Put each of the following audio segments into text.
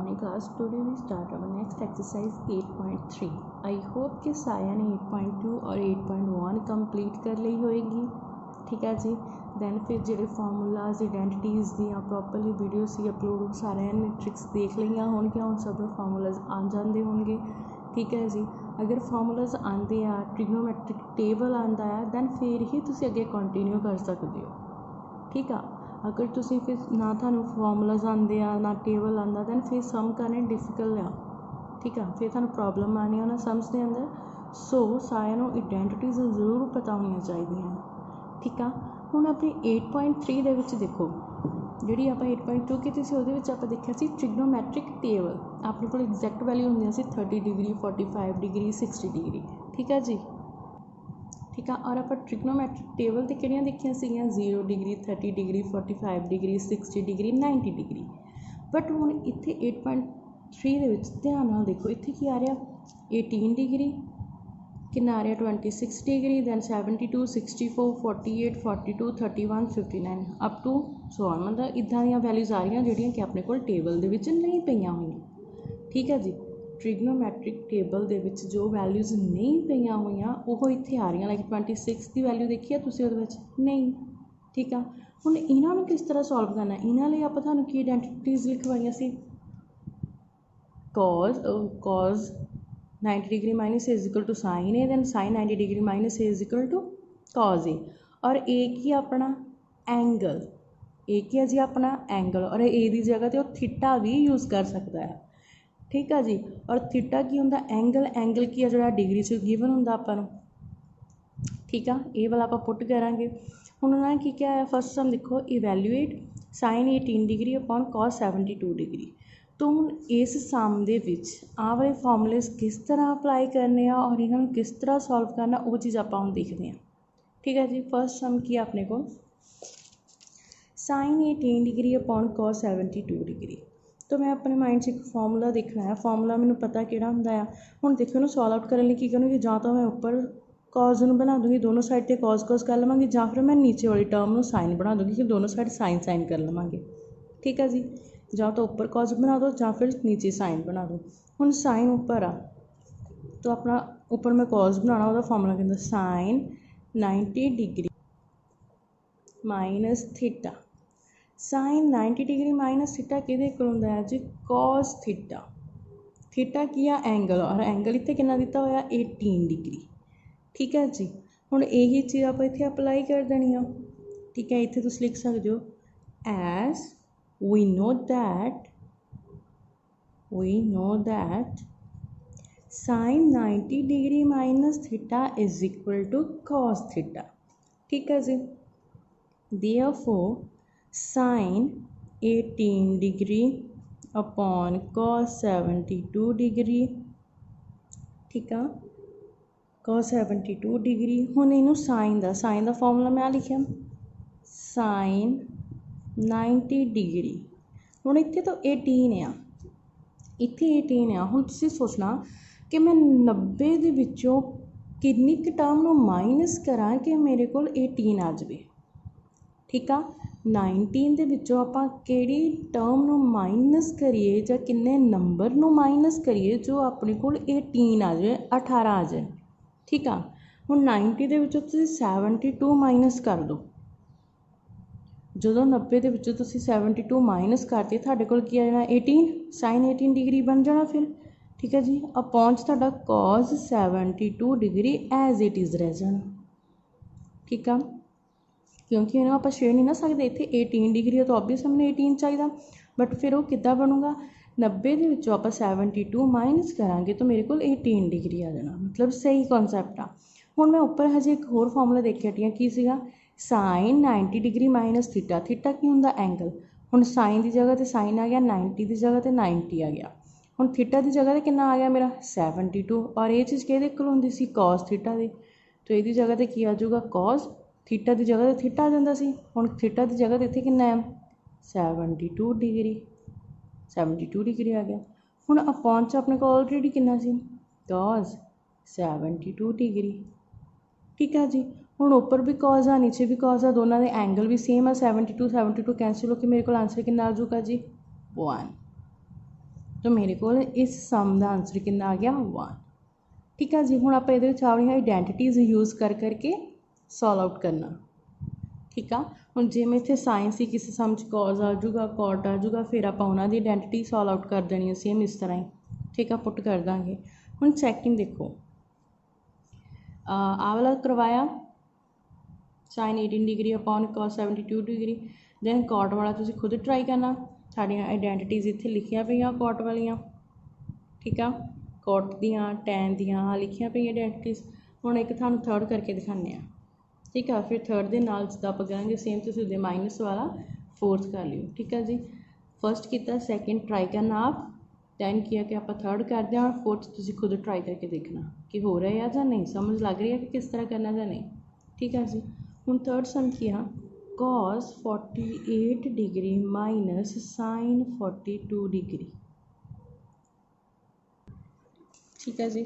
morning class. Today we start our next exercise 8.3. I hope कि साया ने 8.2 और 8.1 कंप्लीट कर ਲਈ ਹੋਏਗੀ। ठीक है जी। दैन फिर ਜਿਹੜੇ ਫਾਰਮੂਲਾਜ਼ ਆਇਡੈਂਟੀਟੀਜ਼ ਦੀਆਂ ਪ੍ਰੋਪਰਲੀ ਵੀਡੀਓ ਸੀ ਅਪਲੋਡ ਸਾਰਿਆਂ ਨੇ ਟ੍ਰਿਕਸ ਦੇਖ ਲਈਆਂ ਹੋਣਗੀਆਂ। ਹੁਣ ਸਭ ਨੂੰ ਫਾਰਮੂਲਾਜ਼ ਆ ਜਾਂਦੇ ਹੋਣਗੇ। ठीक है जी। अगर ਫਾਰਮੂਲਾਜ਼ ਆਉਂਦੇ ਆ ਟ੍ਰਿਗਨੋਮੈਟ੍ਰਿਕ ਟੇਬਲ ਆਉਂਦਾ ਆ ਦੈਨ ਫਿਰ ਹੀ ਤੁਸੀਂ ਅੱਗੇ ਕੰਟੀਨਿਊ ਕਰ ਸਕਦੇ ਹੋ। ठीक है। अगर तुसी फिर ना थानू फॉर्मूलाज आते हैं ना टेबल आता दैन फिर सम करने डिफिकल्ट आ। ठीक है। फिर थानू प्रॉब्लम आनी उन्होंने सम्स के अंदर। सो सारिਆਂ आइडेंटिटीज़ जरूर पता होनी चाहिए। ठीक है। हुण अपनी 8.3 ਦੇ ਵਿੱਚ देखो ਜਿਹੜੀ ਆਪਾਂ 8.2 ਕੀਤੀ ਸੀ ਉਹਦੇ ਵਿੱਚ ਆਪਾਂ ਦੇਖਿਆ ਸੀ ट्रिग्नोमैट्रिक टेबल। ਆਪਣੇ ਕੋਲ एग्जैक्ट वैल्यू ਹੁੰਦੀਆਂ ਸੀ 30 डिग्री 45 डिग्री 60 डिग्री। ठीक है जी। ठीक है। और आप ट्रिग्नोमैट्रिक टेबल तो किहड़ियां देखियां सीगियां 0 degree 30 degree 45 degree 60 degree 90 degree. But हुण इत्थे 8.3 दे विच ध्यान नाल देखो इत्थे की आ रहा 18 डिग्री कितना आ रहा 26 degree then 72 64 48 42 31 59 up to so on. मतलब इदां दीयां वैल्यूज़ आ रही जिहड़ियां कि अपने कोल टेबल दे विच नहीं पईयां होईयां। ठीक है जी। ट्रिग्नोमैट्रिक टेबल दे विच जो वैल्यूज़ नहीं पईयां होईयां वो इत्थे आ रही लाइक 26 की वैल्यू देखी है तुसीं उहदे विच नहीं। ठीक है। हुण इन्हां नूं किस तरह सॉल्व करना इन्हां लई आपां तुहानूं की आइडेंटिटीज़ लिखवाइयां सी cos 90 degree minus a is equal to sine a then sine 90 degree minus a is equal to cos a और ए की अपना एंगल ए की है जी अपना एंगल और ए की जगह तो थीटा भी यूज़ कर सकता है। ठीक है जी। और थीटा की होंदा एंगल की है जो डिग्री से गिवन होंदा आपां नूं। ठीक है। ये वाला आप पुट करांगे। हुण उन्होंने की क्या है फस्ट सम देखो evaluate sine 18 degree upon cos 72 degree. तो हुण इस सम दे विच आ वाले फॉर्मूलेस किस तरह अप्लाई करने और इन्हां नूं किस तरह सॉल्व करना वो चीज़ आपां हुण देखदे हां। ठीक है जी। फस्ट सम की अपने को sine 18 degree upon cos 72 degree. तो मैं अपने माइंड से एक फॉर्मूला देखना है। फॉर्मूला मैंने पता कि होंगे हूँ देखो इन्हूं सॉल्व आउट करने की करूँगी जां तो मैं उपर कॉज नूं बना दूँगी दोनों साइड ते कॉज कर लवांगी जां फिर मैं नीचे वाली टर्म नूं साइन बना दूँगी कि दोनों साइड साइन कर लवांगे। ठीक है जी। जां तो उपर कॉज बना दो जां फिर नीचे साइन बना दो। हुण साइन उपर आ तो अपना उपर मैं कॉज बनाना वह फॉर्मूला कहता sine 90 degree minus theta. Sine 90 degree minus theta किहदे इक्वल हुंदा है जी कॉस थीटा। थीटा की आ एंगल और एंगल इत्थे कितना दिता होया 18 डिग्री। ठीक है जी। हुण यही चीज़ आप इत्थे अप्लाई कर देनी है। ठीक है। इत्थे तुसीं लिख सकते हो as we know that sine 90 degree minus theta is equal to cos theta. ठीक है जी। Therefore sine 18 degree upon cos 72 degree. ठीक है। कॉस 72 डिग्री हुण इनू साइन दा फॉर्मूला मैं लिखिया साइन 90 डिग्री। हुण इत्थे तो 18 आ इत्थे 18 आ। हुण तुसीं सोचना कि मैं 90 दे विचों कितनी क टर्म नूं माइनस करा कि मेरे कोल 18 आ जाए। ठीक है। 19 ਦੇ ਵਿੱਚੋਂ ਆਪਾਂ ਕਿਹੜੀ ਟਰਮ ਨੂੰ ਮਾਈਨਸ ਕਰੀਏ ਜਾਂ ਕਿੰਨੇ ਨੰਬਰ ਨੂੰ ਮਾਈਨਸ ਕਰੀਏ ਜੋ ਆਪਣੇ ਕੋਲ 18 ਆ ਜਾਏ 18 ਆ ਜਾਏ। ਠੀਕ ਆ। ਹੁਣ 90 ਦੇ ਵਿੱਚੋਂ ਤੁਸੀਂ 72 ਮਾਈਨਸ ਕਰ ਦਿਓ। ਜਦੋਂ 90 ਦੇ ਵਿੱਚੋਂ ਤੁਸੀਂ 72 ਮਾਈਨਸ ਕਰਤੀ ਤੁਹਾਡੇ ਕੋਲ ਕੀ ਆ ਜਾਣਾ 18 ਸਾइन 18 डिग्री बन जाना फिर। ठीक है जी। अपॉन ਤੁਹਾਡਾ cos 72 degree as it is रह जाना। ठीक है। क्योंकि इन्हों आप छेड़ नहीं ना सकते इतने 18 डिग्री है तो ऑब्वियस हमने 18 चाहिए बट फिर वो किद्दां बनूगा 90 के विचों आप 72 माइनस करांगे तो मेरे को 18 डिग्री आ जाना। मतलब सही कॉन्सैप्ट आ। हुण मैं उपर हजे एक होर फॉर्मूला देख के हटी की सीगा sine 90 degree minus theta. Theta की हुंदा एंगल। हुण साइन की जगह तो साइन आ गया 90 की जगह तो 90 आ गया। हुण थीटा की जगह तो कितना आ गया मेरा 72 और ये चीज़ किहदे इक्वल हुंदी सी कॉस थीटा दी। तो ये जगह तो की आ जाऊगा कॉस थीटा की जगह तो थीटा आ जाता सी। हुण थीटा की जगह तो इत्थे कितना है 72 डिग्री आ गया। हुण अपॉन च अपने को ऑलरेडी कितना सी कॉस 72 डिग्री। ठीक है जी। हुण उपर भी कॉज आ नीचे भी कॉज आ दोनों के एंगल भी सेम आ 72 कैंसिल होकर मेरे को आंसर कितना आ जाऊगा जी 1। तो मेरे को इस सम का आंसर कितना आ गया 1। ठीक है जी। हुण आपां इहदे विच अपनी आइडेंटिटीज़ यूज़ कर करके सॉल्व आउट करना। ठीक आ। हुण जिवें इत्थे साइन सी किसी सम च कॉज आ जाऊगा, कॉट आ जाऊगा, फिर आपां उन्हां दी आइडेंटिटी सॉल्व आउट कर देनी है सेम इस तरह ही। ठीक आ, पुट कर देंगे। हुण सैकेंड देखो, आह वाला करवाया sine 18 degree upon cos 72 degree. Then cot वाला तुसीं खुद ट्राई करना। साडियां आइडेंटिटीज़ इत्थे लिखियां पईयां कॉट वालियां। ठीक आ, कॉट दियां टैन दियां लिखियां पईयां आइडेंटिटीज़। हुण एक तुहानूं थर्ड करके दिखाने आ। ठीक है, फिर थर्ड के नाल जिद्दां आपां करांगे सेम तुसीं उहदे माइनस वाला फोर्थ कर लिओ। ठीक है जी। फर्स्ट किया, सैकेंड ट्राई करना आप, दैन किया कि आप थर्ड करते हैं और फोर्थ तुसीं खुद ट्राई करके देखना कि हो रहा है या नहीं, समझ लग रही है कि किस तरह करना या नहीं। ठीक है जी। हुण थर्ड सम किया, cos 48 degree minus sine 42 degree. ठीक है जी।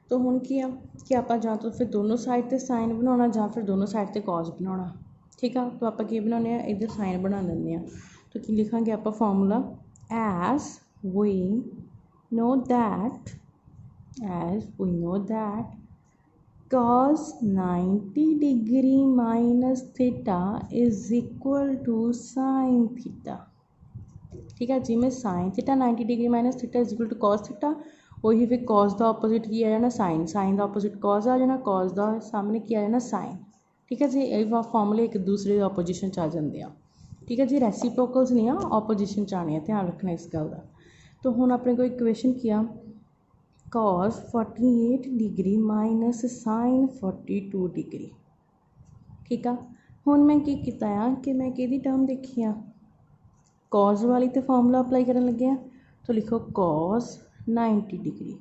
तो हुण की आ कि आप जां तो फिर दोनों साइड ते साइन बनाउणा जां फिर दोनों साइड ते कॉस बनाउणा। ठीक है, तो आप बनाने इधर साइन बना लेंगे। तो कि लिखांगे आप formula, as we know that cos 90 degree minus theta is equal to sine theta. ठीक है, जिमें sine theta 90 degree minus theta is equal to cos theta, वही फिर कॉस का ऑपोजिट की आ जाना साइन, साइन का ऑपोजिट कॉस आ जाना, कॉस का सामने की आ जाना साइन। ठीक है जी। ये फॉर्मूले एक दूसरे ऑपोजिशन च आ जाते हैं। ठीक है जी। रेसिप्रोकल्स नहीं आ, ऑपोजिशन च आने, ध्यान रखना इस गल का। तो हुण अपने को इक्वेशन किया, cos 48 degree minus sine 42 degree. ठीक है। हुण मैं की कीता आ कि मैं किहदी टर्म देखी आ, कॉस वाली तो फॉर्मूला अप्लाई करन लगे हैं। तो लिखो कॉस 90 डिग्री।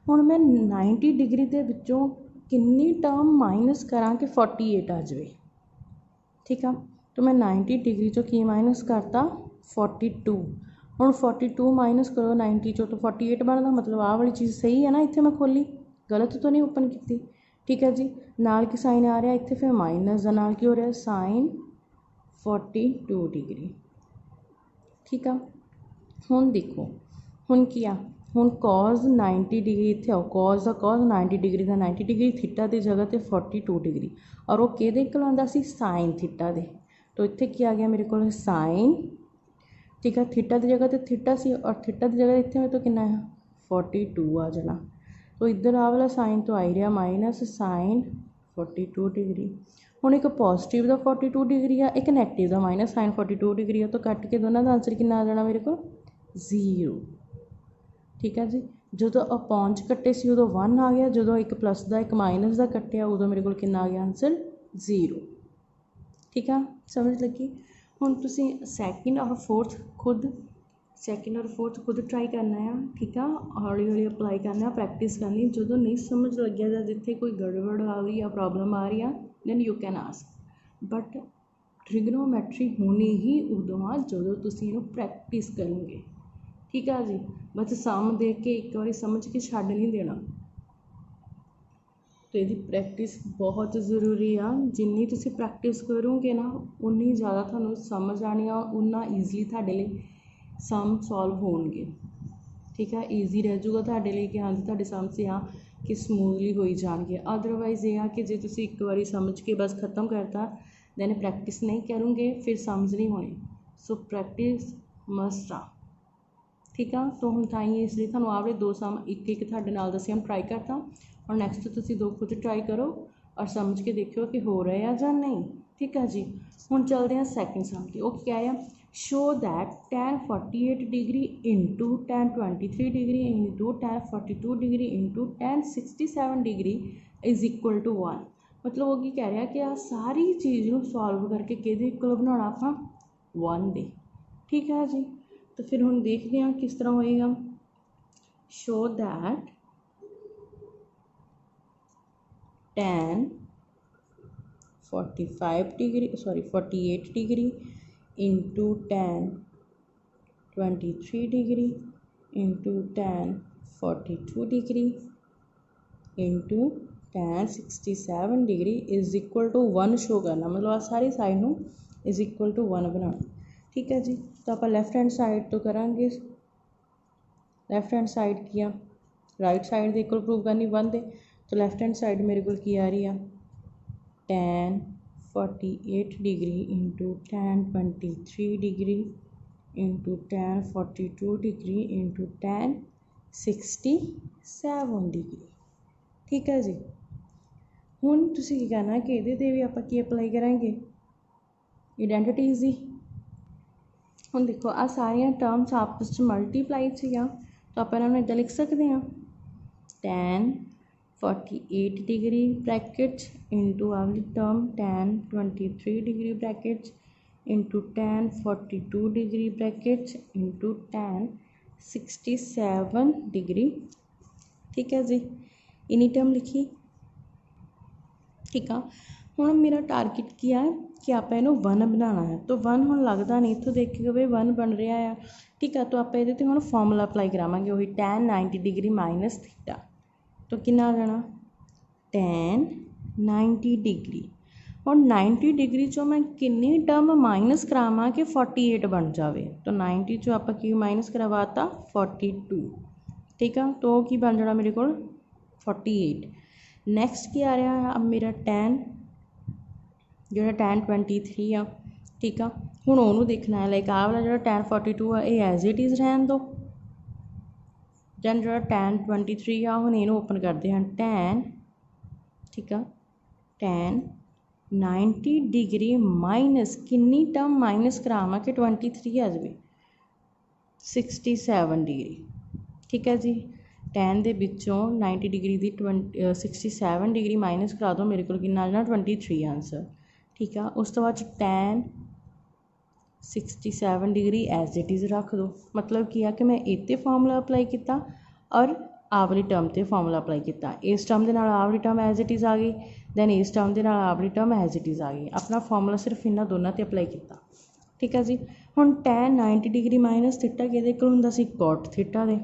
हुण मैं 90 डिग्री के विचों कितनी टर्म माइनस करा कि 48 आ जाए। ठीक है, तो मैं 90 डिग्री चो की माइनस करता 42। हुण 42 माइनस करो 90 चो तो 48 बनता, मतलब आह वाली चीज़ सही है ना, इत्थे मैं खोली गलत तो नहीं ओपन की। ठीक है जी। नाल की साइन आ रहा इत्थे, फिर माइनस का नाल की हो रहा साइन 42 डिग्री। ठीक है। हुण देखो, हुण की आ, हुण कॉस 90 डिग्री इत्थे आओ, कॉस का कॉस 90 डिग्री का 90 डिग्री, थीटा की जगह पर 42 डिग्री, और वो किहदे कहलाउंदा सी साइन थीटा दे। तो इत्थे की आ गया मेरे को साइन। ठीक है, थीटा की जगह तो थीटा सी और थीटा की जगह इत्थे मेरे तो कितना है 42 आ जाना। तो इधर आ वाला साइन तो आ ही रहा माइनस साइन 42 डिग्री। हुण एक पॉजिटिव का 42 डिग्री है, एक नैगेटिव का माइनस साइन 42 डिग्री है, तो कट के दोनों का आंसर कितना आ जाना मेरे को 0। ठीक है जी। जो अपॉन च कट्टे से उदों 1 आ गया, जो एक प्लस का एक माइनस का कट्टिया उदों मेरे को कितना आ गया आंसर 0। ठीक है, समझ लगी। हुण तुसीं सैकेंड और फोर्थ खुद ट्राई करना है। ठीक है, हौली हौली अपलाई करना, प्रैक्टिस करनी। जो नहीं समझ लग्या जां जिथे कोई गड़बड़ आ रही या प्रॉब्लम आ रही है, then you can ask. But trigonometry होनी ही उदों आ जो तुसीं इहनूं प्रैक्टिस करोगे। ठीक है जी। बस सम देख के एक बार समझ के छड्ड नहीं देना। तो ये प्रैक्टिस बहुत ज़रूरी आ। जिन्नी तुसीं प्रैक्टिस करोगे ना, उन्नी ज़्यादा तुहानूं समझ आनी आ, उन्ना ईजली तुहाडे लई सम सॉल्व होणगे। ठीक है, ईजी रह जूगा तुहाडे लई कि हाँ जी तुहाडे सम से हाँ कि समूथली होई जाणगे। अदरवाइज़ ये आ कि जे तुसीं एक बारी समझ के बस खत्म करता, दैन प्रैक्टिस नहीं करोगे फिर समझ नहीं होनी। सो प्रैक्टिस मस्ट आ। ठीक है, तो हुण ताईं इसलिए तुहानूं आवड़े 2 सम एक तुहाडे नाल दस्से हम ट्राई करता, और नैक्सट तुसीं 2 खुद ट्राई करो और समझ के देखियो कि हो रहा है या नहीं। ठीक है जी। हुण चलते हैं सैकेंड सम की। वो क्या है, show that tan 48 degree into tan 23 degree into tan 42 degree into tan 67 degree is equal to 1। मतलब वो की कह रहा कि आ सारी चीज़ नूं सॉल्व करके किहदे इक्वल बनाउणा आपां 1 दे। ठीक है जी। तो फिर हम देखते हैं किस तरह होएगा। Show that tan 48 degree into tan 23 degree into tan 42 degree into tan 67 degree is equal to 1 show करना। मतलब आ सारी साइड नूं इज इक्वल टू 1 बनाना। ठीक है जी। तो आप लैफ्ट हैंड साइड तो करांगे लैफ्ट हैंड साइड की आ राइट साइड के इक्वल प्रूव करनी 1 दे, तो लैफ्ट हैंड साइड मेरे को की आ रही है tan 48 degree into tan 23 degree into tan 42 degree into tan 67 degree. ठीक है जी। हुण तुसीं की करना कि इहदे ते भी आपां की अप्लाई करांगे आइडेंटिटीज़ दी। हुण देखो आ सारियां टर्म्स आपस च मल्टीप्लाई सीआं, तो आप इन्हां नूं इदां लिख सकते हैं tan 48 डिग्री ब्रैकेट्स इंटू वाली term tan 23 degree brackets into tan 42 degree brackets into tan 67 degree. ठीक है जी, इन्नी टर्म लिखी। ठीक है, हुण मेरा टारगेट की है कि आप इनू 1 बनाना है, तो 1 हुण लगता नहीं इत्थों देखिए भी 1 बन रहा है। ठीक है, तो आप ये हुण फॉर्मूला अप्लाई करावांगे वही tan 90 डिग्री माइनस थीटा, तो कितना आ जाना tan 90 डिग्री। हुण 90 डिग्री चों मैं कितनी टर्म माइनस करावां कि 48 बन जाए, तो 90 चों आप की माइनस करवाता 42। ठीक है, तो वो की बन जाना मेरे को 48। नैक्सट की आ रहा है अब मेरा tan जो tan 23 आ। ठीक है, हुण उहनूं देखना है लाइक आ वाला जो tan 42 आ ये एज इट इज़ रहन दो। दैन जो tan 23 आ हुण इहनूं ओपन करते हैं tan। ठीक है, tan 90 डिग्री माइनस कितनी टर्म माइनस करावां कि 23 आ जाए 67 डिग्री। ठीक है जी, tan दे विचों 90 डिग्री की 67 डिग्री माइनस करा दो, मेरे को कितना आ जाना 23 आंसर। ठीक है, उस तो बाद tan 67 degree as it is रख दो। मतलब की है कि मैं इत्ते फार्मूला अप्लाई किया और आ वाली टर्म ते फार्मूला अप्लाई किया, इस टर्म के नाल आ वाली टर्म एज इट इज़ आ गई, दैन इस टर्म के नाल आ वाली टर्म एज इट इज़ आ गई। अपना फार्मूला सिर्फ इन्होंने दोनों ते अप्लाई किया। ठीक है जी, हुण tan 90 डिग्री माइनस थीटा किहदे कोल हुंदा सी cot थीटा दे,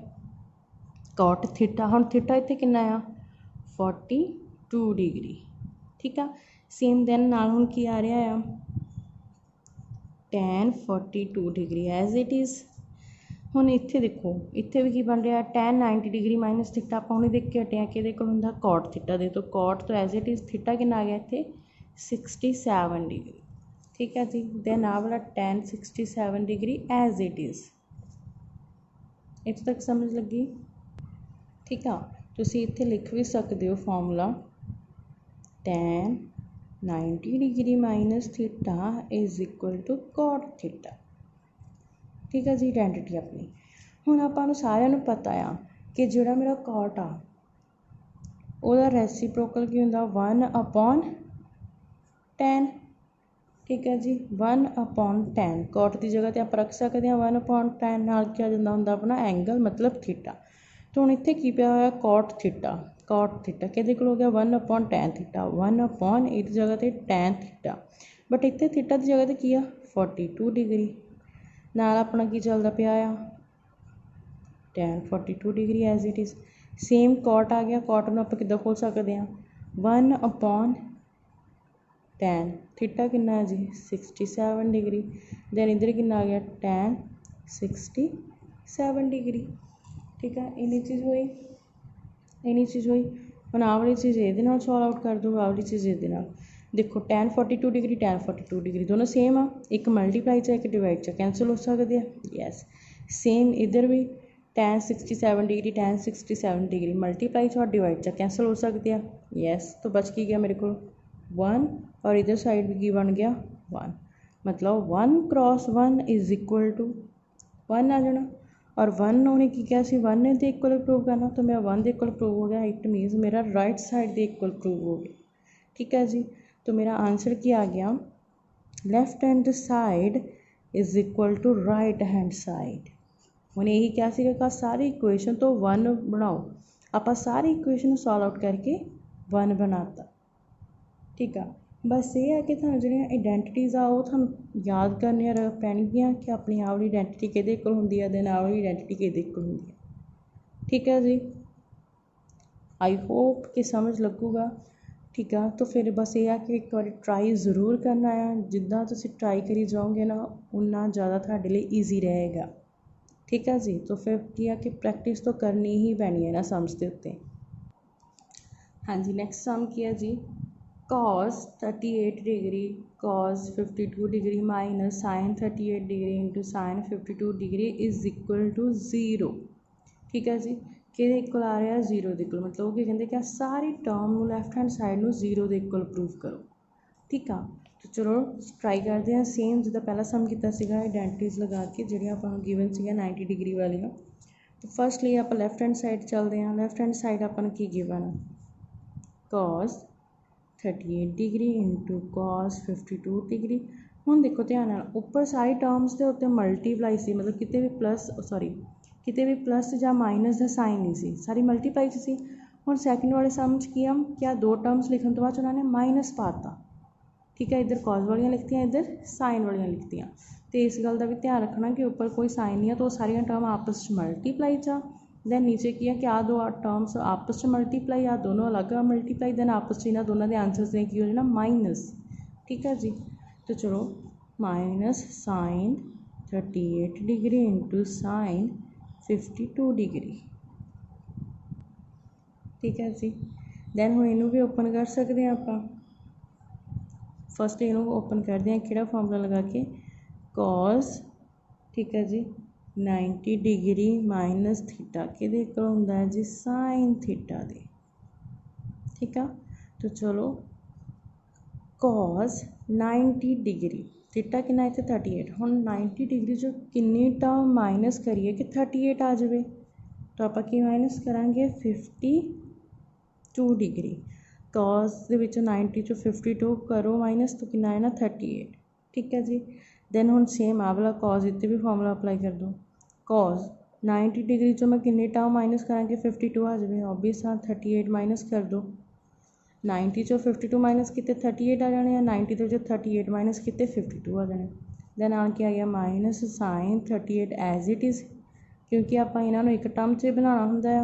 cot थीटा। हुण थीटा इत्थे कितना आ 42 डिग्री। ठीक है, सेम दैन नाल हुण की आ रहा है tan 42 degree as it is. हुण इत्थे देखो इत्थे भी की बन रहा tan 90 डिग्री माइनस थीटा आप हुणे देख के हटे हैं कि इहदे कोल हुंदा cot थीटा दे, तो cot तो एज इट इज़ थीटा कितना आ गया इत्थे 67 डिग्री। ठीक है जी, दैन आ वाला tan 67 degree as it is. इत्थे तक समझ लगी। ठीक है, तुसीं इत्थे लिख भी सकते हो formula tan 90 degree minus theta is equal to cot theta. ठीक है जी, आइडेंटिटी अपनी। हुण आपां नूं सारिआं नूं पता आ कि जिहड़ा मेरा cot आ ਉਹਦਾ ਰੈਸੀਪ੍ਰੋਕਲ ਕੀ ਹੁੰਦਾ 1/tan। ठीक है जी, 1/tan cot की जगह तो आप रख सकते हैं 1/tan नाल क्या आ जांदा हुंदा अपना एंगल मतलब थीटा। तो हुण इत्थे की पिया होया cot थीटा, cot थीटा किहदे कोल हो गया 1/tan थीटा, 1 इस जगह ते tan थीटा, बट इत्थे थीटा की जगह ते की आ 42 डिग्री नाल अपना की चलदा पिया आ tan 42 degree as it is. Same cot आ गया, cot नूं आपां किद्दां खोल सकते हैं 1/tan थीटा कितना है जी 67 डिग्री, दैन इधर कितना आ गया tan 67 डिग्री। ठीक है, इन्नी चीज़ हुई हुण आ वाली चीज़ ये सॉल्व आउट कर दो, आ वाली चीज़ ये देखो tan 42 डिग्री tan 42 डिग्री दोनों सेम आ, एक मल्टीप्लाई च एक डिवाइड च कैंसल हो सकते हैं। यस, सेम इधर भी tan 67 degree tan 67 degree multiply च और डिवाइड च कैंसल हो सकते हैं। यस, तो बच की गया मेरे को 1 और इधर साइड भी की बन गया 1, मतलब 1 क्रॉस 1 इज इक्वल टू 1 आ जाना। और 1 उन्हें की क्या सी 1 ने तो इक्वल प्रूव करना, तो मेरा 1 के इक्वल प्रूव हो गया, इट मीनस मेरा राइट साइड के इक्वल प्रूव हो गया। ठीक है जी, तो मेरा आंसर क्या आ गया left hand side is equal to right hand side. उन्हें यही क्या सीगा सारी इक्वेशन तो 1 बनाओ, आप सारी इक्वेशन सॉल्व आउट करके 1 बनाता। ठीक है, बस ये है कि थानू जो आइडेंटिटीज़ आ वो थानू याद करने पैणगियां कि अपनी आ वाली आइडेंटिटी किहदे कोल हुंदी है, दैन आ वाली आइडेंटिटी किहदे कोल हुंदी है। ठीक है जी, आई होप कि समझ लगूगा। ठीक है, तो फिर बस ये है कि एक बार ट्राई जरूर करना है, जिद्दां तुसीं ट्राई करी जाओगे ना उन्ना ज़्यादा तुहाडे लिए ईजी रहेगा। ठीक है जी। तो फिर क्या कि प्रैक्टिस तो करनी ही पैनी है ना सम्स के उत्ते। हाँ जी, नैक्सट सम की है जी, cos 38 degree cos 52 degree minus sin 38 degree into sin 52 degree is equal to 0। ठीक है जी, कि इक्वल आ रहा है 0 के इक्वल, मतलब कि कहते क्या सारी टर्म लैफ्ट हैंड साइड में 0 के इक्वल प्रूव करो। ठीक है, तो चलो ट्राई करते हैं सेम जिदा पहला सम किया आइडेंटिटीज लगा के जी आप गिवन सी 90 डिग्री वाली। तो फर्स्टली आप लैफ्ट हैंड साइड चलते हैं, लैफ्ट हैंड साइड अपन की given cos 38 degree into cos 52 degree. हुण देखो ध्यान नाल उपर सारी टर्म्स के उत्ते मल्टीप्लाई सी, मतलब किते भी प्लस सॉरी किते भी प्लस या माइनस का साइन नहीं सी, सारी मल्टीप्लाई सी। हुण सैकेंड वाले सम च की क्या दो टर्म्स लिखण तो बाद उन्होंने माइनस पाता। ठीक है, इधर कॉज वाली लिखतियाँ, इधर साइन वाली लिखतियाँ। तो इस गल का भी ध्यान रखना कि उपर कोई साइन नहीं है, तो सारिया टर्म आपस में मल्टीप्लाई चा। दैन नीचे की है कि आ दो टर्म्स आपस में मल्टीप्लाई, आ दोनों अलग मल्टीप्लाई, दैन आपस में इन्होंने दोनों के आंसर्स ने की हो जाना माइनस। ठीक है जी, तो चलो minus sine 38 degree into sine 52 degree. ठीक है जी, दैन हम इनू भी ओपन कर सकते हैं। आप फस्ट इनू ओपन करते हैं कि फॉर्मूला लगा के कॉस, ठीक है जी 90 डिग्री माइनस थीटा कि होंदा है जी साइन थीटा दे। ठीक है, तो चलो कॉस 90 डिग्री थीटा कि इतने 38, हम 90 डिग्री जो किन्नी टर्म माइनस करिए कि 38 आ जाए, तो आप माइनस करांगे 52 डिग्री। कॉस के 90 चो 52 करो माइनस, तो कितना है ना 38। ठीक है जी, दैन हम सेम आ वाला कॉस इतने भी फॉर्मूला अप्लाई कर दो। कॉस 90 डिग्री चो मैं किन्नी टर्म माइनस करांगे 52 आ जाए, ऑब्वियस हाँ 38 माइनस कर दो। 90 चो 52 माइनस कितने 38 आ जाने, 90 तो जो 38 माइनस कितने 52 आ जाने। दैन आन के आ गया minus sine 38 as it is, क्योंकि आप इन्होंने एक टर्म से बनाना होंगे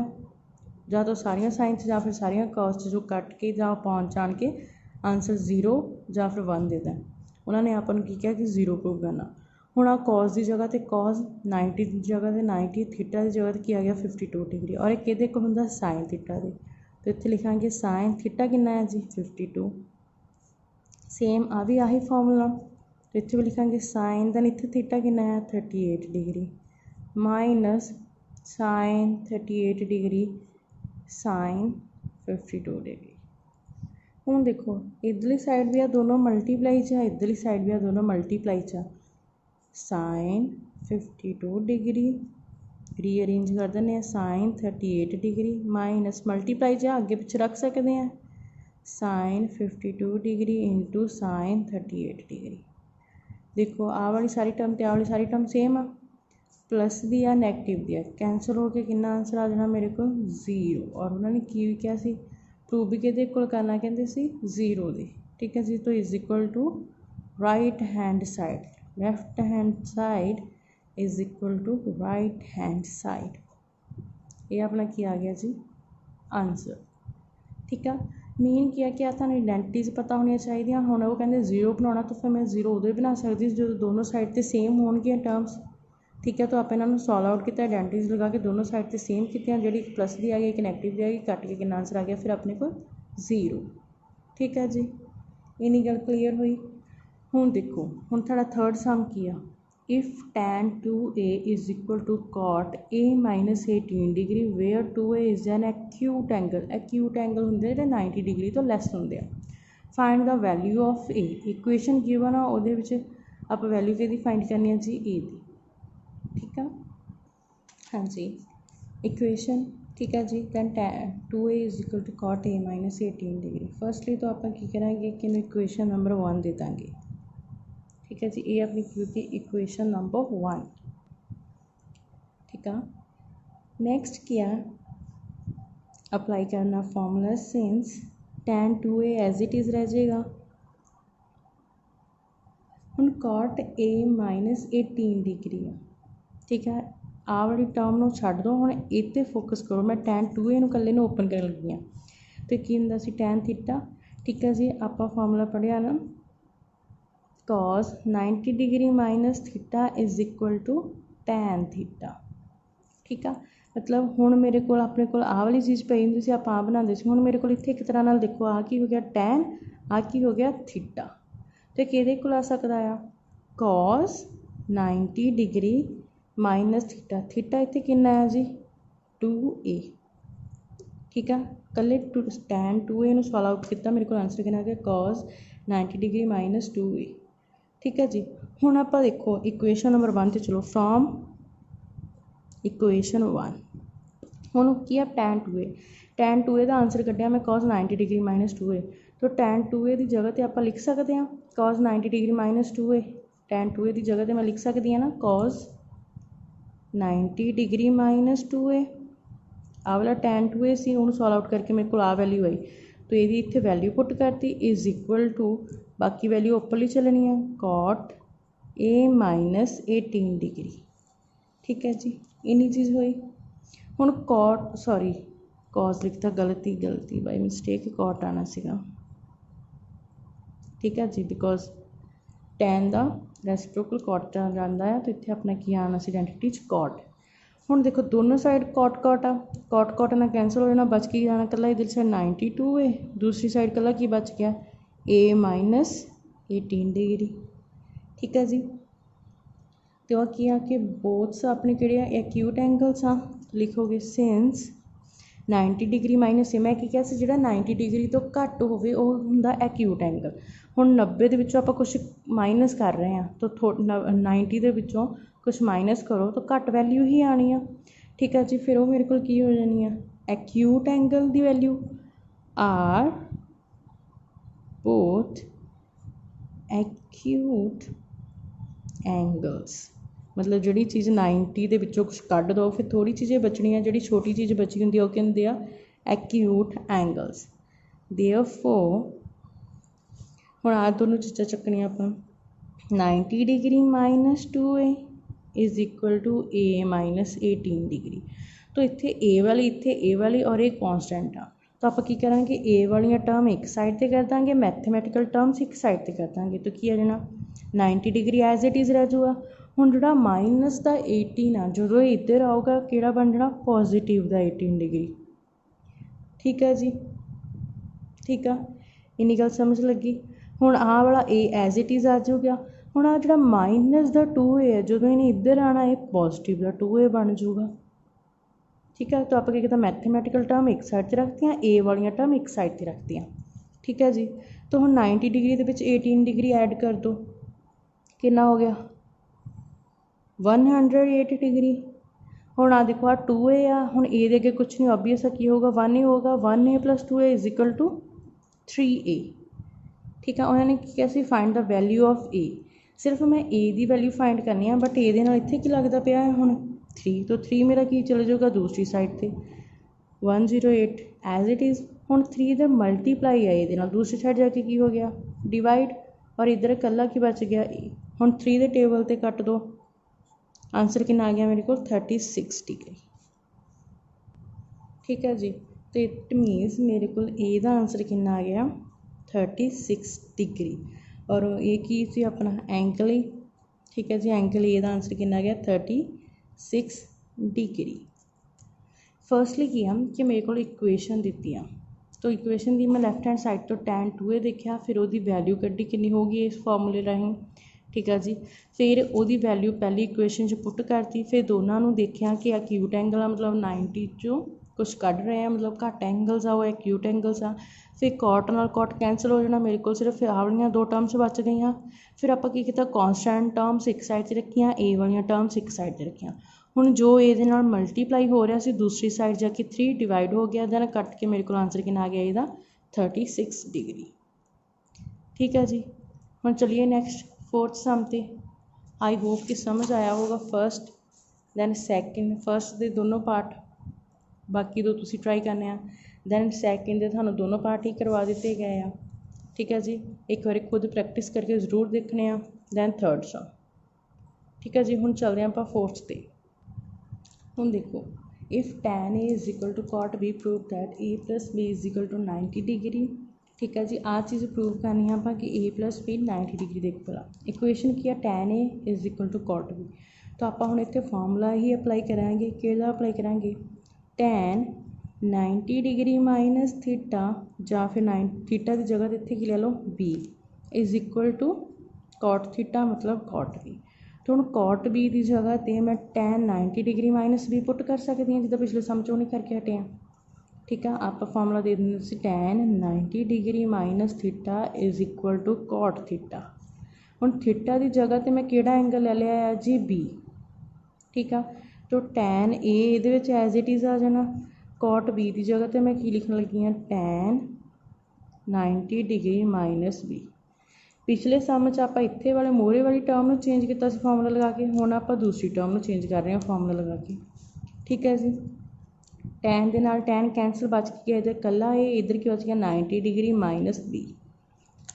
या तो सारिया साइन या फिर सारिया कॉस जो कट के या अपॉन जान के आंसर 0 या फिर 1 देता। उन्होंने अपन की किया कि 0 प्रूव करना। हुण आ कॉस की जगह तो कॉस 90 की जगह तो 90, थीटा की जगह तो क्या आ गया 52 डिग्री, और एक किहदे कोल हुंदा साइन थीटा दे, तो इत्थे लिखांगे साइन थीटा कितना है जी 52। सेम आ भी आही फॉर्मूला, तो इत्थे भी लिखांगे साइन, दैन इत्थे थीटा कितना है 38 degree minus sine 38 degree sine 52 degree. हुण देखो इधरली साइड भी आ दोनों मल्टीप्लाई चा, इधरली साइड भी आ दोनों मल्टीप्लाई चा। साइन 52 डिग्री रीअरेंज कर दें साइन 38 डिग्री माइनस मल्टीप्लाई जा अगे पिछे रख सकते हैं sine 52 degree into sine 38 degree. देखो आ वाली सारी टर्म तो आ वाली सारी टर्म सेम आ, प्लस दी आ नैगेटिव दी आ, कैंसल हो के कितना आंसर आ जाना मेरे को 0। और उन्होंने की क्या सी प्रूव भी किहदे कोल करना, कहते सी 0 दे। ठीक है जी, तो is equal to right hand side, left hand side is equal to right hand side. ये अपना की आ गया जी आंसर। ठीक है, मीन किया कि थानू आइडेंटिटीज पता होनी चाहिए। हुण वो कहते 0 बनाना, तो फिर मैं 0 उदों ही बना सकती जो दोनों साइड से सेम होणगियां टर्म्स। ठीक है, तो आप इन्होंने सॉल्व आउट किया, आइडेंटिटीज लगा के दोनों साइड से सेम की, जी प्लस की आ गई एक नैगेटिव की आ गई, कट के कितना आंसर आ गया फिर अपने को 0। ठीक है जी, इन्नी गल क्लीयर हुई। हुण देखो हुण तुहाडा थर्ड सम की आ, if tan 2a is equal to cot a minus 18 degree where 2a is an acute angle. Acute angle होंगे जो 90 डिग्री तो लैस होंगे। Find the value of a, equation given आ वो आप वैल्यू कि फाइंड करनी है जी ए की। ठीक है, हाँ जी इक्वेशन ठीक है जी। Then 2a is equal to cot a minus 18 degree. Firstly तो आप करेंगे कि इक्वेशन नंबर 1 दे देंगे। ठीक है जी, ये अपनी क्योंकि इक्वेशन नंबर 1। ठीक है, नेक्स्ट क्या अप्लाई करना formula, since tan 2a as it is रह जाएगा। हुण cot a माइनस 18 डिग्री है। ठीक है, आ वाली टर्म नूं छड्ड दो, हुण इत्ते फोकस करो। मैं tan 2a नूं कल्ले नूं ओपन करन लगी हाँ, तो की हुंदा सी tan थीटा। ठीक है जी, आपां फॉर्मूला पढ़िया ना cos 90 degree minus theta is equal to tan theta. ठीक है। मतलब हुण मेरे को अपने को आह वाली चीज़ पई हुंदी सी, आपां आह बनांदे सी, हुण मेरे को इत्थे एक तरह नाल देखो आह की हो गया टैन, आह की हो गया थीटा, तो किहदे कोल आ सकदा आ cos 90 degree minus theta, theta इत्थे किन्ना है जी 2a, ठीक है। कल्ले टैन 2a नूं सॉल्व आउट किया, मेरे को आंसर कितना आ गया cos 90 डिग्री माइनस 2a, ठीक है जी। हुण आपां देखो इक्वेशन नंबर 1 ते चलो, फ्रॉम इक्वेशन 1 हुण की है टैन 2a, टैन 2a का आंसर कढ़िया मैं cos 90 डिग्री माइनस 2a, तो टैन 2a की जगह पर आप लिख सकते हैं cos 90 degree minus 2a, tan 2a की जगह पर मैं लिख सकती हाँ ना cos 90 डिग्री माइनस 2a, आ वाला टैन 2a सी, उन्होंने सॉल्व आउट करके मेरे को आ वैल्यू आई, तो ये इत्थे वैल्यू पुट करती इज इक्वल टू, बाकी वैल्यू ऊपर ही चलनी है cot a माइनस 18 डिग्री, ठीक है जी। इन्नी चीज़ हुई। हुण cot सॉरी cos लिखता, गलती बाई मिसटेक cot आना सीगा, ठीक है जी, बिकॉज टैन का रेसिप्रोकल cot जाता है, तो इत्थे अपना की आना सी आइडेंटिटी च cot। हुण देखो दोनों साइड cot cot आ, cot cot ना कैंसल हो जाना, बच के जाना कला इधर साइड 92 है, दूसरी साइड कला की बच गया a माइनस 18 डिग्री, ठीक है जी। तो वह किया कि बोथ्स अपने किहड़े आ एक्यूट एंगल्स आ, लिखोगे सिंस 90 डिग्री माइनस मैं की कहा जिहड़ा 90 डिग्री तो घट होवे वो हुंदा एक्यूट एंगल। हुण 90 दे विचों आपां कुछ माइनस कर रहे हैं, तो 90 दे विचों कुछ माइनस करो तो घट वैल्यू ही आनी है, ठीक है जी। फिर वो मेरे को की हो जानी है एक्यूट एंगल की value are both acute angles, मतलब जिहड़ी चीज़ 90 दे विचों कुछ कढ़ दो फिर थोड़ी चीज़ें बचनी है, जिहड़ी छोटी चीज़ बची हुंदी है वो कहंदे आ एक्यूट एंगल्स। देयरफॉर हुण आ दोनों चीज़ां चक्कनियां आपां 90 degree minus 2a is equal to a minus 18 degree, तो इत्थे ए वाली और एक कॉन्सटेंट आ, तो आप की करांगे ए वाली टर्म एक साइड पर कर देंगे, मैथमैटिकल टर्म्स एक साइड पर कर देंगे, तो की आ जाना 90 डिग्री एज इट इज़ रह जाऊगा। हुण जिहड़ा माइनस का 18 आ जो इधर आऊगा किहड़ा बन जाना पॉजिटिव का 18 डिग्री, ठीक है जी, ठीक है। इन्नी गल समझ लगी। हुण आ वाला ए एज इट इज़ आ जाऊगा। हुण आ जिहड़ा माइनस का 2a है जो इन्हें इधर आना है पॉजिटिव का 2a बन जाऊगा, ठीक है। तो आप क्या मैथमैटिकल टर्म एक साइड पर रखती हैं, ए वाली टर्म एक साइड पर रखती हैं, ठीक है जी। तो हुण 90 डिग्री के विच 18 डिग्री ऐड कर दो, कितना हो गया 108 डिग्री। हुण आ देखो आ 2a आ, हुण ए दे अगे कुछ नहीं ऑबवियस की होगा 1 ही होगा, 1a plus 2a is equal to 3a, ठीक है। उन्होंने क्या सी फाइंड द वैल्यू ऑफ ए, सिर्फ मैं ए की वैल्यू फाइंड करनी है, बट ए दे नाल इत्थे की लगता पिया है हुण 3, तो 3 मेरा की चले जाऊगा दूसरी साइड पर 108 एज इट इज़। हुण 3 का मल्टीप्लाई है ये दूसरी साइड जाके की हो गया डिवाइड, और इधर कला की बच गया ए। हुण 3 के टेबल पर कट दो, आंसर कितना आ गया मेरे को 36 डिग्री, ठीक है जी। तो इट मीनस मेरे को ए का आंसर कितना आ गया 36 डिग्री, और ये की सी अपना एंगल ही, ठीक है जी। एंगल ए का आंसर कितना आ गया 36 डिग्री। फर्स्टली किया कि मेरे को इक्वेशन दी आ, तो इक्वेशन की मैं लैफ्ट हैंड साइड तो टैन 2a देखा, फिर वो वैल्यू कड्ढी कितनी होगी इस फॉर्मूले राਹੀਂ, ठीक है जी। फिर वो वैल्यू पहली इक्वेशन पुट करती, फिर दोनों देखा कि एक्यूट एंगल आ मतलब 90 चों कुछ कढ़ रहे हैं, मतलब घट एंगल्स आ वो एक्यूट एंगल्स आ। फिर कॉट नाल कॉट कैंसल हो जाना, मेरे को सिर्फ आ वाली 2 टर्म्स बच गई। फिर आप की किया कॉन्सटेंट टर्म्स एक साइड से रखियाँ, ए वाली टर्म्स एक साइड से रखियाँ। हुण जो ये मल्टीप्लाई हो रहा सी दूसरी साइड जाके 3 डिवाइड हो गया, दैन कट के मेरे को आंसर कितना आ गया ਇਹਦਾ 36 डिग्री, ठीक है जी। हुण चलिए नैक्सट फोर्थ सम ते। आई होप कि समझ आया होगा फर्स्ट दैन सैकेंड, फर्स्ट के दोनों पार्ट, बाकी दो तुसी ट्राई करने आ, दैन सैकेंड के थानू दोनों पार्ट ही करवा दिते गए आ, ठीक है जी। एक बार खुद प्रैक्टिस करके जरूर देखने आ, दैन थर्ड सम, ठीक है जी। हुण चलते हैं आप फोर्थ ते। हुण देखो if tan a is equal to cot b prove that a plus b is equal to 90 degree, ठीक है जी। आ चीज़ प्रूव करनी है आप कि a प्लस b 90 डिग्री। देखो भला इक्वेशन की है tan a is equal to cot b, तो आप हुण इत्थे फॉर्मूला ही अप्लाई करांगे, किहड़ा अप्लाई करांगे, tan 90 डिग्री माइनस थीटा या फिर थीटा की जगह इत्थे की ले लो b is equal to cot theta मतलब कॉट b। तो हुण कॉट b की जगह ते मैं tan 90 degree minus b put कर सकती हूँ, जिद्दां पिछले सम चों नहीं करके हटे हैं। ठीक है, आप फॉर्मूला दे देंगे सी tan 90 degree minus theta is equal to cot theta. हुण थीटा की जगह ते मैं किहड़ा एंगल ले लिया है जी b। ठीक है, तो tan a इहदे विच एज इट इज़ आ जाना, कॉट b की जगह ते मैं की लिखण लगी हाँ tan 90 डिग्री माइनस b। पिछले सम च आप इत्थे वाले मोहरे वाली टर्म में चेंज किया फॉर्मूला लगा के, हुण आप दूसरी टर्म में चेंज कर रहे हैं फॉर्मूला लगा के। ठीक है जी, टैन दे नाल टैन कैंसल बच के इधर कला ए, इधर की बच गया 90 डिग्री माइनस b।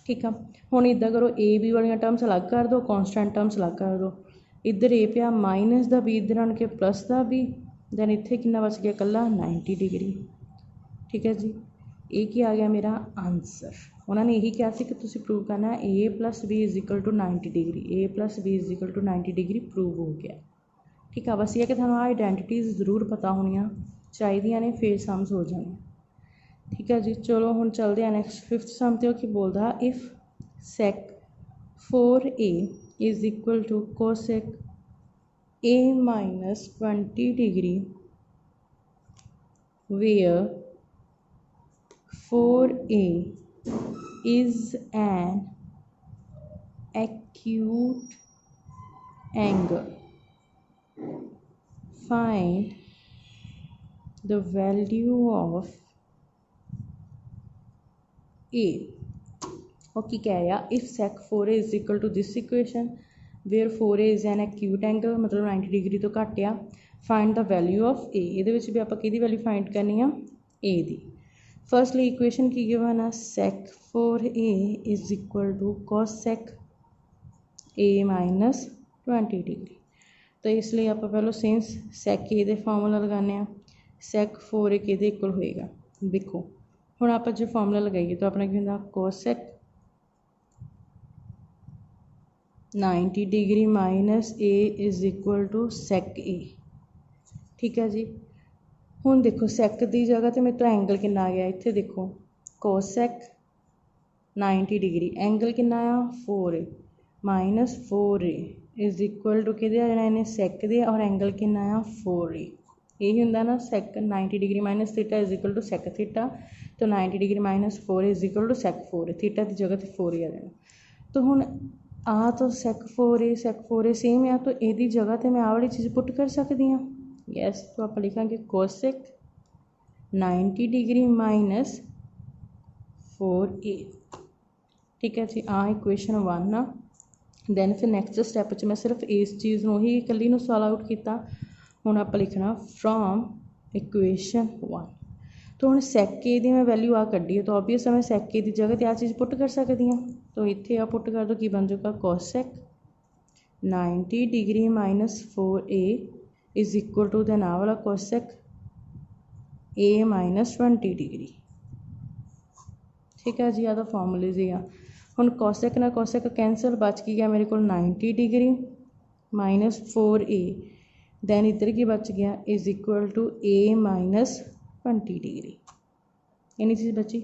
ठीक है, हुण इदां करो ए बी वाली टर्म्स अलग कर दो, कॉन्सटेंट टर्म्स अलग कर दो। इधर ए पिया माइनस का b, इधर आन के प्लस का b, दैन इत्थे कितना बच गया कला 90 डिग्री। ठीक है जी, ये की आ गया मेरा आंसर। उन्होंने यही कहा कि तुसीं प्रूव करना है A plus B is equal to 90 degree, A plus B is equal to 90 degree prove हो गया। ठीक है, बस ये कि तुहानूं आ आइडेंटिटीज़ जरूर पता होनियां चाहिए ने, फिर सम्स हो जाने। ठीक है जी, चलो हुण चलते हैं नैक्सट फिफ्थ सम ते की बोलदा if sec 4a is equal to cosec a minus 20 degree where 4a is an acute angle, find the value of a। और की कह रहा if sec 4a is equal to this equation where 4a is an acute angle मतलब 90 degree तो घट आ, find the value of a। ये भी आप कि वैल्यू फाइंड करनी आ a दी। फर्स्टली इक्वेशन की गिवन आ sec 4a is equal to cosec a minus 20 degree. तो इसलिए आप पहले सेम sec a दे फार्मूला लगाने, sec 4a कि इक्वल होएगा। देखो हुण आप जो फार्मूला लगाइए तो अपना की होंदा cosec 90 degree minus a is equal to sec a। ठीक है जी, हुण देखो sec की जगह तो मेरे तो एंगल कितना आ गया, इत्थे देखो cosec 90 डिग्री एंगल कितना आ 4a minus 4a is equal to कि आ जाना इन्हें sec दे, और एंगल कितना आ 4a। यही होंदा ना sec 90 degree minus theta is equal to sec theta, तो 90 degree minus 4a is equal to sec 4a, theta की जगह तो 4a आ जाना। तो हुण आ तो sec 4a सेम है, तो यदी जगह तो मैं आ वाली चीज़ पुट कर सकती हाँ। यस, तो आप लिखांगे cosec 90 डिग्री माइनस 4a। ठीक है जी, आ इक्वेशन 1 आ। दैन फिर नैक्सट स्टैप मैं सिर्फ इस चीज़ को ही कली सॉल्व आउट किया। हुण आप लिखना फ्रॉम इक्वेशन 1। तो हुण sec a दी मैं वैल्यू आ कड्डी है, तो ऑबवियस मैं sec a की जगह तो आ चीज़ पुट कर सकती हाँ। तो इत्थे आ पुट कर दो, की बन जाएगा cosec 90 degree minus 4a is equal to then आ वाला cosec a माइनस 20 डिग्री। ठीक है जी, आ तो फॉर्मूलेज ही आ। हुण cosec ना cosec कैंसल, बच की गया मेरे को 90 डिग्री माइनस 4a, दैन इधर की बच गया is equal to a minus 20 degree, इन्नी चीज़ बची।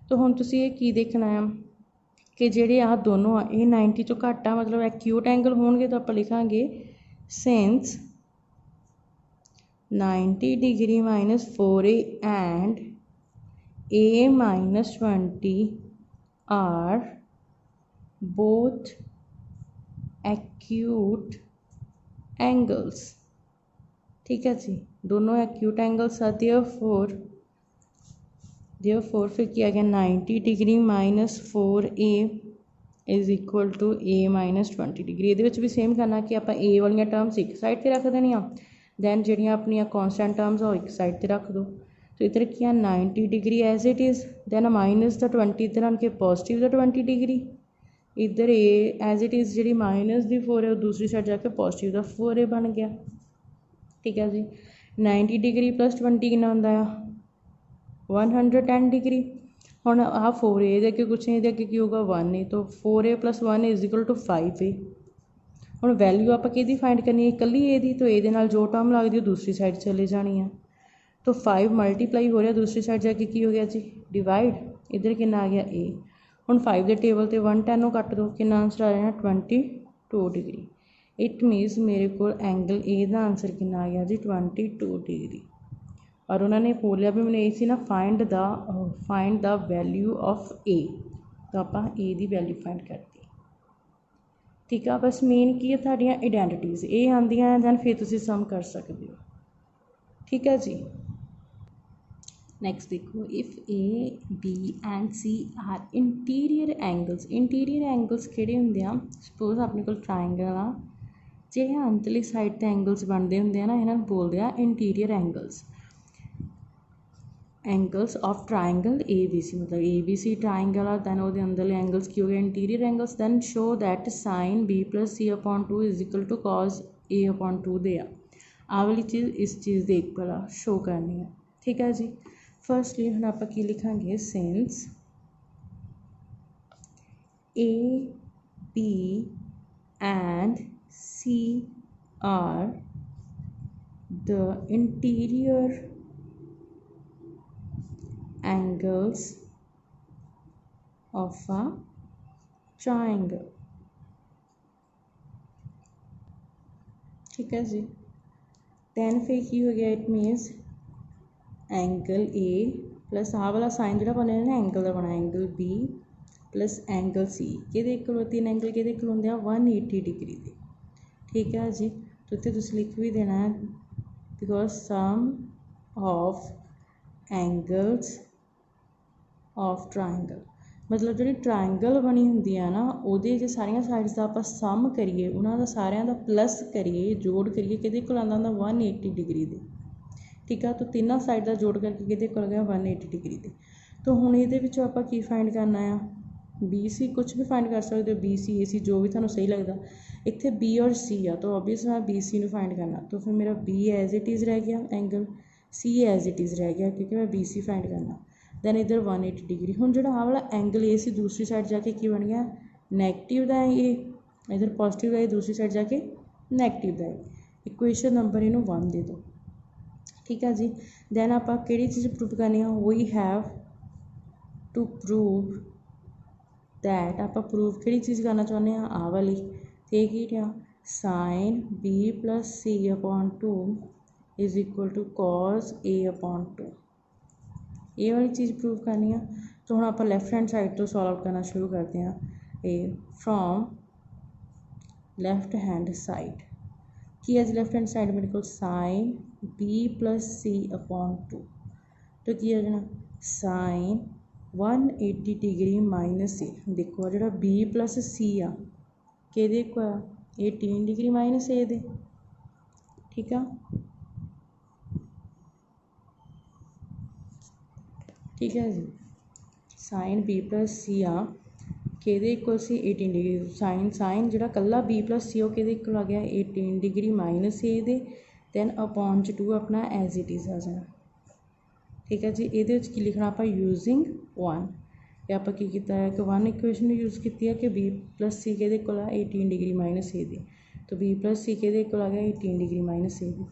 तो हुण तुसीं ये की देखना है कि जेडे आ दोनों आ ये 90 तो घट आ, मतलब एक्यूट एंगल होणगे, तो आप लिखांगे since 90 degree minus 4a and a minus 20 are both acute angles. ठीक है जी, दोनों एक्यूट एंगल्स आ, देयरफॉर फिर किया गया 90 degree minus 4a is equal to a minus 20 degree. ये भी सेम करना कि आप a वाली टर्म्स एक साइड पर रख देनिया, दैन जड़ियाँ अपन कॉन्सटेंट टर्म्स वो एक साइड पर रख दो। तो इधर किया 90 degree as it is, then minus the 20 इधर आन के पॉजिटिव द 20 डिग्री, इधर ए एज इट इज़ जी माइनस दी 4 है, दूसरी साइड जाके पॉजिटिव द 4a बन गया। ठीक है जी, 90 डिग्री प्लस 20 कितना होंदा है 110 डिग्री। हुण आ 4a दे अगे कुछ नहीं, अगे की होगा 1a, तो 4a plus 1 is equal to 5a। ਹੁਣ ਵੈਲਿਊ ਆਪਾਂ ਕਿਹਦੀ ਫਾइंड करनी है इकली ए दी, तो ए दे नाल जो टर्म लगती है दूसरी साइड चले जानी है। तो 5 मल्टीप्लाई हो रहा दूसरी साइड जाके की हो गया जी डिवाइड, इधर कितना आ गया ए। हुण 5 के टेबल तो 110 कट दो, कितना आंसर आ जाना 22 डिग्री। इट मीनस मेरे को एंगल ए का आंसर कितना आ गया जी 22 डिग्री। और उन्होंने बोलिया भी मैंने ये ना फाइंड द वैल्यू ऑफ ए, तो आप ए की वैल्यू फाइंड करती। ठीक है, बस मेन की है तुहाडियां आइडेंटिटीज़ ये आंदियां दैन फिर तुसीं सम कर सकते हो। ठीक है जी। नैक्सट देखो, if A B and C are interior angles. Interior angles किहड़े हुंदे आ, सपोज अपने कोल ट्राइंगल आ, ਜਿਹੜੇ अंतली साइड ते एंगल्स बनते होंगे ना इन्हां नूं बोलदे आ interior angles. Angles of triangle A B C, मतलब ए बी सी ट्राइंगल आ, दैन वो अंदरले एंगल्स की हो गए interior angles. Then show that sine B plus C upon 2 is equal to cos A upon 2 दे आ वाली चीज़ इस चीज़ के इक्वल आ शो करनी है। ठीक है जी। फर्स्टली हम आप की लिखांगे since A B and C are the interior angles of a triangle। ठीक है जी। दैन फिर की हो गया, it means angle A plus आ वाला साइन जो बनया ना एंगल का बना, angle B plus angle C कि इक्वल, तीन एंगल कि इक्वल होंगे 180 डिग्री के। ठीक है जी। तो इतने तुम लिख भी देना है because sum of angles of triangle, मतलब जी ट्राइंगल बनी होंगी है ना वो जो सारिया साइड्स का आप सम करिए उन्होंने सारिया का प्लस करिए जोड़ करिए कि आता 180 डिग्री के। ठीक है, तो तीनों साइड का जोड़ करके कि गया 180 डिग्री के। तो हुण ये आप फाइंड करना है बी सी, कुछ भी फाइंड कर सकते हो, बी सी ए सी जो भी थोड़ा सही लगता। इतने बी और सी आ तो ऑबियस मैं बी सी में फाइंड करना, तो फिर मेरा बी एज इट इज़ रह गया, angle C as it is रह गया क्योंकि मैं बी सी फाइंड करना। दैन इधर 180 डिग्री। हुण जो आ वाला एंगल ए सी दूसरी साइड जाके की बन गया नैगेटिव का है, ये इधर पॉजिटिव का, दूसरी साइड जाके नैगेटिव का है। इक्वेशन नंबर इनू 1 दे दो। ठीक है जी। दैन आप किहड़ी चीज़ प्रूव करनी है, we have to prove that, आप प्रूव किहड़ी चीज़ करना चाहते हैं आ वाली, तो की क्या sine B plus C upon 2 is equal to cos A upon 2, ये वाली चीज़ प्रूव करनी है। तो हम आप लैफ्ट हैंड साइड तो सॉल्व करना शुरू करते हैं। ए फ्रॉम लैफ्ट हैंड साइड की है जी, लैफ्ट हैंड साइड मेरे को sign B plus C upon 2, तो की है जाना साइन 180 डिग्री माइनस ए। देखो जो बी प्लस सी आ कि 18 डिग्री माइनस ए दे। ठीक है, ठीक है जी। साइन बी प्लस सी आ कि इक्वल सी 18 डिग्री, साइन जो कला बी प्लस सी कि इक्वल आ गया 18 डिग्री माइनस ए दे, दैन अपॉन 2 अपना एज इट इज़ आ जाना। ठीक है जी। ये की लिखना आप यूजिंग 1, ये आप की है कि 1 इक्वेशन यूज़ की है कि बी प्लस सी के इक्वल आ 18 डिग्री माइनस ए दे, तो बी प्लस सी के इक्वल आ गया 18 डिग्री माइनस ए दे।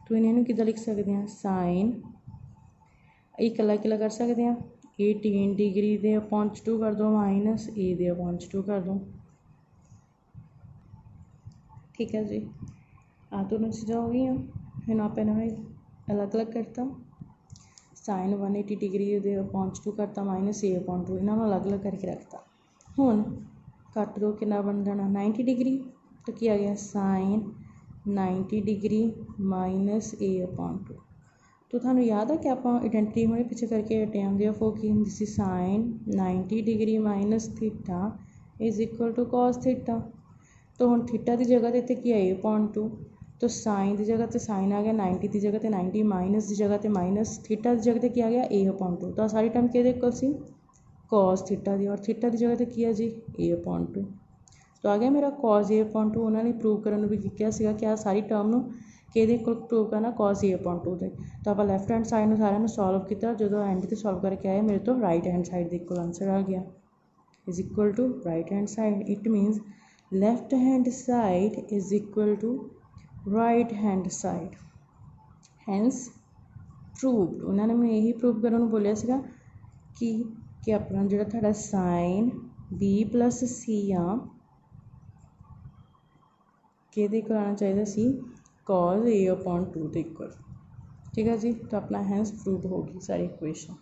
तो इन्हें किदा लिख सकते हैं साइन कला कर सकते हैं 18 डिग्री दे अपॉन 2 कर दो माइनस ए दे अपॉन 2 कर दो। ठीक है जी। आ दोनों चीज़ें हो गई। फिर आप इन्हें अलग अलग करता, साइन 180 डिग्री दे अपॉन 2 करता माइनस ए अपॉन 2, इन्होंने अलग अलग करके रखता। हुण कट दो कि बन जाना 90 डिग्री, तो क्या आ गया साइन 90 डिग्री माइनस ए अपॉन 2। तो थानू याद है कि आप आइडेंटिटी हुणे पिछे करके हटे आंदे हो फो की हुंदी सी sine 90 degree minus theta is equal to cos theta. तो हुण थीटा की जगह तो इतने की है ए अपॉन 2, तो साइन की जगह तो साइन आ गया, 90 की जगह तो 90, माइनस की जगह तो माइनस, थीटा की जगह तो क्या आ गया ए अपॉन 2। तो सारी टर्म कि इक्वल सी कॉस थीटा की, और थीटा की जगह तो की है जी ए अपॉन 2। तो आ गया मेरा कॉस ए अपॉन 2। उन्होंने प्रूव करने भी क्या सीगा कि सारी टर्म नूं कि प्रूव करना कॉस ए अपॉन 2 से। तो आप लैफ्ट हैंड साइड में सारे सॉल्व किया, जो एंड से सॉल्व करके आए मेरे तो राइट हैंड साइड के इक्वल आंसर आ गया is equal to right hand side. It means left hand side is equal to right hand side, hence proved। उन्होंने मैं यही प्रूव करने को बोलिया सीगा कि अपना जो थोड़ा साइन b प्लस c आ कि आना चाहिए सी cos a/2 के इक्वल। ठीक है जी, तो अपना हैंस प्रूव होगी सारी इक्वेशन।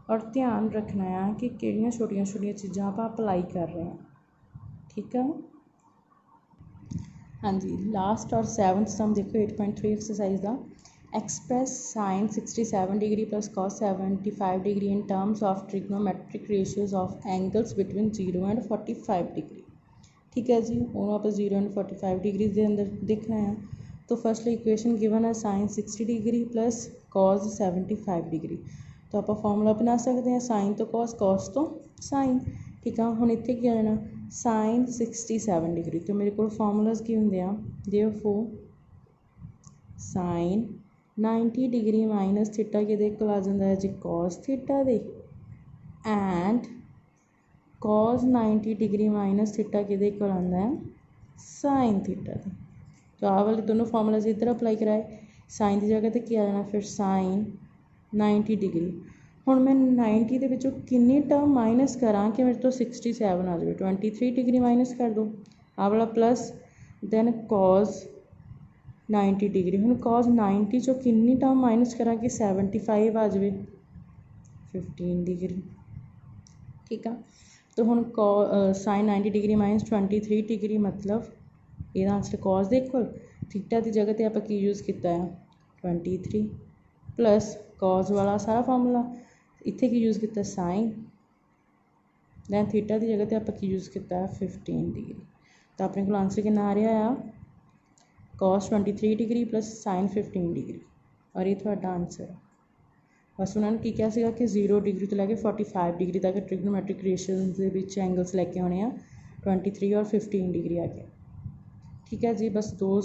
और ध्यान रखना है कि किहड़ियां छोटिया छोटिया चीज़ां आप अप्लाई कर रहे हैं। ठीक है हाँ जी, लास्ट और 7th सम देखो 8.3 एक्सरसाइज का। Express sine 67 degree plus cos 75 degree in terms of trigonometric ratios of angles between 0 and 45 degree. ठीक है जी, उन्होंने आप 0 एंड 45 डिग्री के अंदर देखना है। तो फर्स्टली इक्वेशन गिवन है sine 60 degree plus cos 75 degree. तो आप फॉर्मूला बना सकते हैं साइन तो कॉस, कॉस तो साइन। ठीक है, हुण इत्थे की आ जाना साइन 67 डिग्री। तो मेरे को फॉर्मूलाज की होंगे आ, therefore sine 90 degree minus theta किहदे कोल आ जांदा है जी कॉस थीटा दे, and cos 90 degree minus theta किहदे कोल आंदा है साइन थीटा दे। तो आह वाले दोनों फॉर्मूलाज इधर अप्लाई कराए, साइन की जगह तो क्या आ जाना फिर साइन 90 डिग्री। हुण मैं 90 के विचों कितनी टर्म माइनस करा कि मेरे तो 67 आ जाए, 23 डिग्री माइनस कर दो आह वाला प्लस दैन कॉस 90 डिग्री। हुण कॉस 90 चो कितनी टर्म माइनस करा कि 75 आ जाए, 15 डिग्री। ठीक है, तो हुण साइन 90 डिग्री माइनस 23 डिग्री मतलब यदा आंसर कॉस दे इक्वल थीटा की जगह तो आप की यूज़ किया है 23 प्लस कॉस वाला सारा फॉर्मूला इत्थे की यूज़ किया साइन, दैन थीटा की जगह तो आप की यूज़ किया 15 डिग्री। तो अपने को आंसर कितना आ रहा है cos 23 degree plus sign 15 degree, और ये थोड़ा आंसर है। बस उन्होंने की कहा सीगा कि 0 डिग्री तो लैके 45 डिग्री तक ट्रिग्नोमेट्रिक रेशियोज के एंगल्स लैके आने 23 और 15 डिग्री आ गया। ठीक है जी, बस 2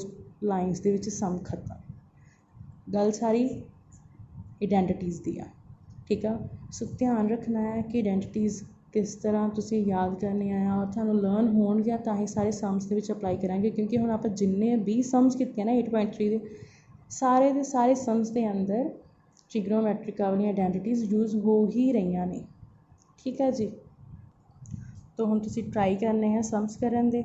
लाइन्स के विच सम खत्म, गल सारी आइडेंटिटीज़ दी आ। ठीक है, सो ध्यान रखना है कि आइडेंटिटीज़ किस तरह तुसीं याद करनी है और थानू लर्न होणगियां तां ही सारे सम्स दे विच अप्लाई करांगे, क्योंकि हुण आपां जिन्ने भी सम्स कीते ना 8.3 दे सारे सम्स के अंदर ट्रिग्नोमेट्रिक वाली आइडेंटिटीज़ यूज़ हो ही रही ने। ठीक है जी, तो हुण तुसीं ट्राई करने हैं सम्स करन दे।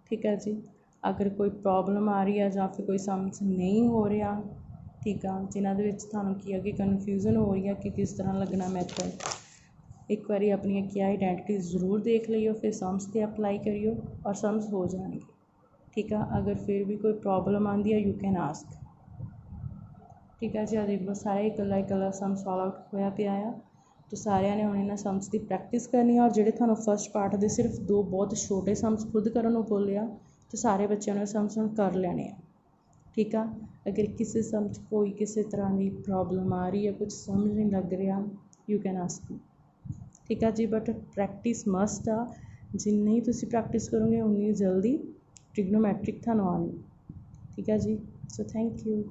ठीक है जी, अगर कोई प्रॉब्लम आ रही है या फिर कोई सम्स नहीं हो रहा, ठीक है, जिन्हां दे विच तुहानूं की है कि कन्फ्यूजन हो रही है कि किस तरह लगना मैथड, एक बारी अपनी क्या आइडेंटिटीज़ ज़रूर देख लियो, फिर सम्स ते अप्लाई करियो और सम्स हो जाएंगे। ठीक है, अगर फिर भी कोई प्रॉब्लम आती है यू कैन आस्क। ठीक है जी, देख लो सारा इकला सम सॉल्व आउट होया पिया आ। तो सारिਆਂ ने हुण इन्हां सम्स की प्रैक्टिस करनी है, और जिहड़े तुहानूं फस्ट पार्ट के सिर्फ 2 बहुत छोटे सम्स खुद करन नूं बोलिया, तो सारे बच्चों ने सम्स हुण कर लेने आ। ठीक है, अगर किसी सम कोई किसी तरह की प्रॉब्लम आ रही है, कुछ समझ नहीं लग रहा, यू कैन आस्क। ठीक है जी, बट प्रैक्टिस मस्ट आ, जिन्नी तुसीं प्रैक्टिस करोगे उन्नी जल्दी ट्रिग्नोमेट्रिक थानूं आनी। ठीक है जी, सो थैंक यू।